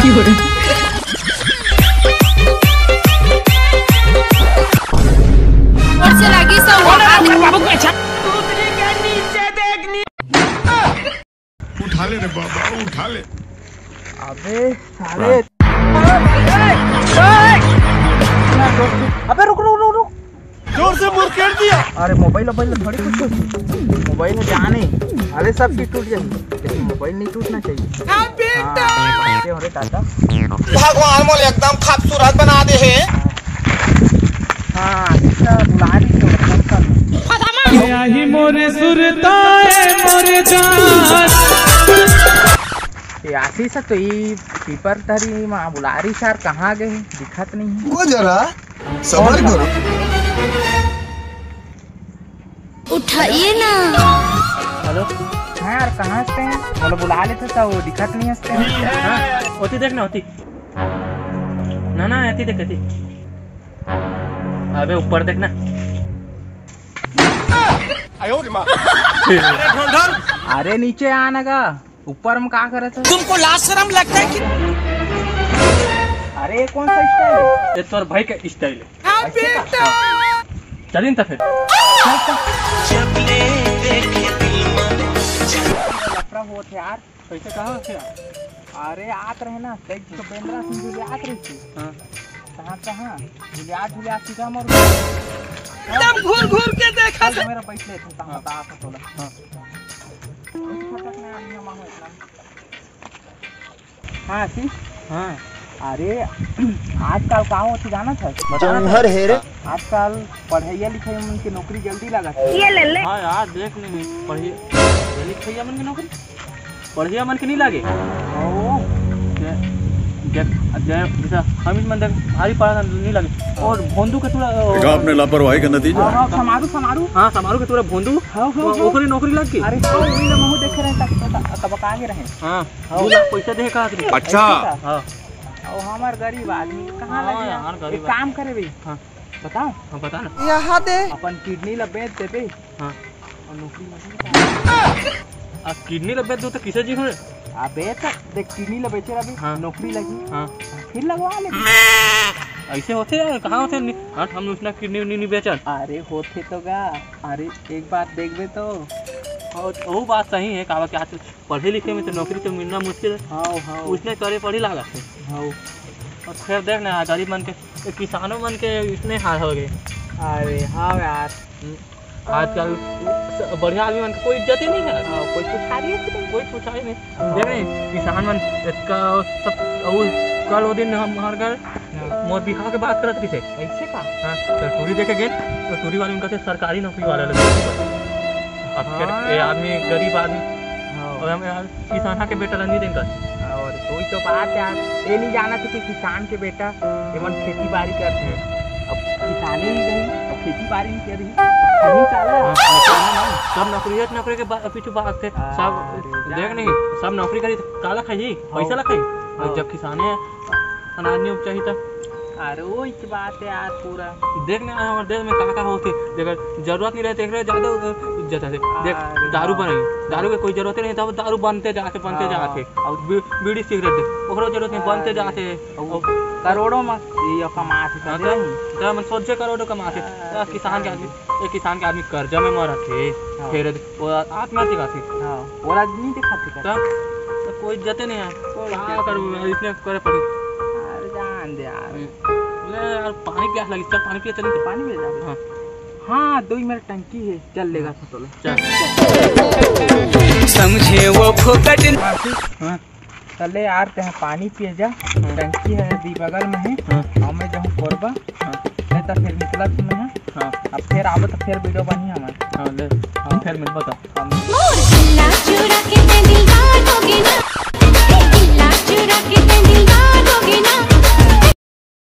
उठा ले रे बाबा, उठा ले। अबे साले, अबे रुक रुक रुक रुक, जोर से मुड़ दिया। अरे मोबाइल थोड़ी कुछ मोबाइल है जाने, अरे सब चीज टूट जाएगी लेकिन मोबाइल नहीं टूटना चाहिए। भगवान मोले एकदम खूबसूरत बना दे है। हाँ यही मोरे सुरता है मोरे जान। आशी से तो ये पीपर धरी माँ बुलारी सार कहाँ गए दिखत नहीं वो जरा सबर करो। उठाइए ना। हेलो हाँ यार कहाँ हंसते हैं, बोलो बुला लेते तो वो दिखत नहीं हंसते हैं। होती देखना होती ना ऐसी देखती। अबे ऊपर देखना। अरे नीचे आना का, ऊपर में क्या करे थे? तुमको लाज शर्म लगता है कि? अरे कौन सा स्टाइल है? ये तोर भाई का स्टाइल है। चलिए तो फिर लफड़ा हो थे यार, कैसे कहाँ थे? अरे आत रहे ना कई तो बेंद्रा सिंह जुलियात रही थी। कहाँ जुलियात सीधा मोर एकदम घूर के देखा तो मेरा बैठले थे कहाँ बता थोड़ा। हाँ सी हाँ अरे आजकल कहाँ होती जाना था जंगहर है रे। आजकल पढ़ाइया लिखाई मन की नौकरी जल्दी लगा। हाँ यार देख नहीं पढ़िए लिखिए मन की नौकरी पढ़िए मन के नहीं लागे। जैसा हम इस मंदिर भारी पड़ा नहीं लगे और भोंदू के थोड़ा आपने लापरवाही का नतीजा। समारू के थोड़ा भोंदू ओकरी नौकरी लग गई। अरे महू देखे रहे तब आगे रहे। हाँ पैसा दे का अच्छा हाँ हमार गरीब आदमी कहाँ लगे यार, एक काम करे भाई। हाँ बताओ। हाँ बता ना। यहाँ दे अपन किडनी ला बेच दे बे। हाँ और नौकरी किडनी लग दो तो किसे जी हो अबे देख किडनी ला बेचे अभी। हाँ। नौकरी लगी। हाँ फिर लगवा ले। ऐसे होते हैं कहाँ होते हैं हम उसने किडनी नहीं बेचन। अरे होते तो गा, अरे एक बात देखबे तो वो बात सही है कहा कि आज पढ़े लिखे में तो नौकरी तो मिलना मुश्किल है। हाँ उसने करे पढ़ी लागत है। हाँ और फिर देखना गरीब मन के किसानों मन के इसने हाल हो गए। अरे हाँ यार आजकल बढ़िया आदमी मन कोई इज्जत ही नहीं है। कोई पूछा ही नहीं देख रहे किसान मन इसका सब कल वो दिन हम हमारे घर मोर बिहार के बात करत रही थे ऐसे का। हाँ तो टूरी देखे गए तो टूरी वाले उनका सरकारी नौकरी वाला लगे। अब ये आदमी गरीब आदमी और हम किसान के बेटा नहीं देंगे। और कोई तो बात यार ये नहीं जाना था कि किसान के बेटा एवं खेती बाड़ी करते हैं। अब किसानी नहीं रही अब खेती बाड़ी नहीं कर रही सब नौकरी के पीछे भाग थे सब देख नहीं सब नौकरी करी काला खाई पैसा ला खाई जब किसाने अनाज नहीं चाहिए था। अरे वो इस बात है यार पूरा देखने हमारे देश में कहाँ होते अगर जरूरत नहीं रहती ज्यादा इज्जत है। देख दारू बने दारू की कोई जरूरत नहीं था दारू बनते जाते और बीड़ी सिगरेट ओकरो जरूरत नहीं बनते जाते करोड़ों में ये कमाते मन सोचे करोड़ों कमाते। किसान के आदमी कर्जा में मरा थे फिर आत्महत्या का थे वो नहीं दिखाते कोई इज्जत नहीं है इसने करे पड़ी। जान दे यार पानी प्यास लगी चल पानी पिए चलेंगे पानी मिल जाए। हाँ 2 मिनट टंकी है चल लेगा तो समझे वो फोकट। हाँ चले यार ते पानी पिए जा टंकी है दी बगल में है। हमें जहाँ कोरबा नहीं तो फिर निकला तुम्हें। हाँ अब फिर आवे तो फिर वीडियो बनी हमारे। हाँ ले हम फिर मिल बता चुरा के दिलदार होगी ना।